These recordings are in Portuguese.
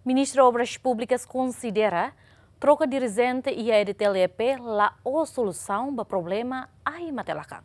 Ministro de Obras Públicas considera troca dirigente e a EDTLP lá a solução do problema aí Matelacan.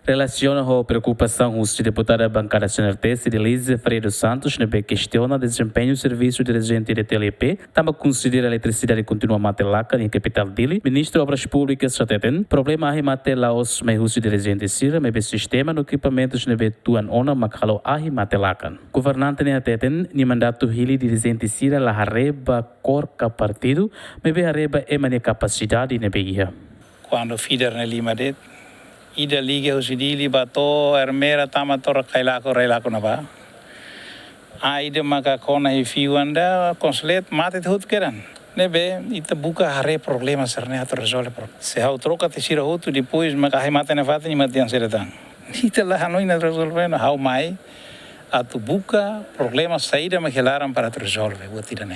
Relaciona a preocupação os deputada da bancada CNRT, Delise Freire Santos, que questiona o desempenho do serviço dirigente da TLP, também considera a eletricidade continua a matelaca em capital dele. Ministro de Obras Públicas Sateten, problema a matela os meios dirigentes Sira, mas sistema no equipamentos de tuan ona makalo a matelakan. Governante ne Sateten, ni mandato hili dirigente Sira la hareba corca partido, mas hareba emane capacidade ne beia. Quando feeder na lima det ida liga usidili bato ermera tama tora kailako na ba ida maka kona hifiu anda consulate mate hut keran nebe ita buka hare problema serne ato resolve se hau troca te sira hutu depois maka hai mate na fata ni mate ansera tang ita la hanoi na resolve na hau mai atu buka problema saída makelaram para resolve botida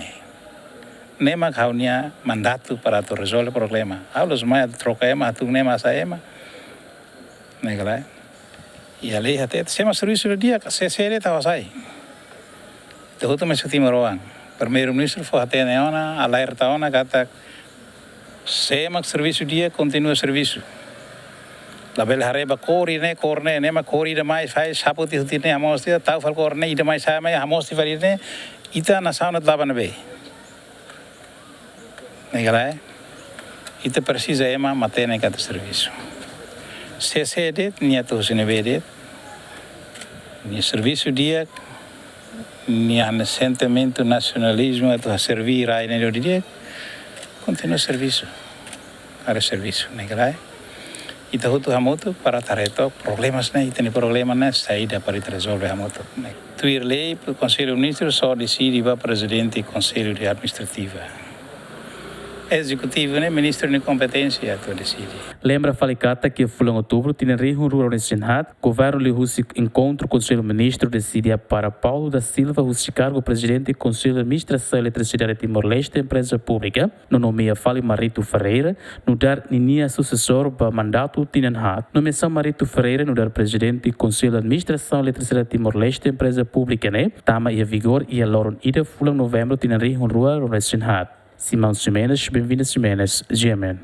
nema kaunia mandato para resolve problema aulos mai troca ema atu nema sa ema Negalai. E ali até sema serviço do dia que se seria tava sai. Então tu me senti maroan. Primeiro-ministro foi até neona, alerta ona kata sema serviço do dia continua serviço. La bel hareba corne nema cori de mais faz saputi hutine amos dia tau fal corne ida mais sai mai amos ti farine ita na sauna lava na be. Negalai. Ita precisa ema matene kata serviço. Se det nia tu sine vedet ni serviço dia ni an sentimento nacionalismo a servir ai no dia continua serviço para serviço negrai e tu hamoto para tareto problemas né tem problema né saída para resolver hamoto tuir lei para o conselho ministro só decide para presidente e conselho de administrativa executivo, né? Ministro de competência, tu decide. Lembra Falicata que em outubro tinha reunião rural no Senado, o governo lhe encontro o Conselho Ministro decidia para Paulo da Silva o cargo presidente do Conselho de Administração e Eletricidade de Timor-Leste, empresa pública, no nome Fali Marito Ferreira, no dar ninia sucessor para mandato tinha nomeação Marito Ferreira no dar presidente do Conselho de Administração e Eletricidade de Timor-Leste, empresa pública, né? Tama e a vigor e a Loron Ida, novembro tinha reunião rural no Senado. Simão Ximenes, bem-vindo Ximenes, GMN.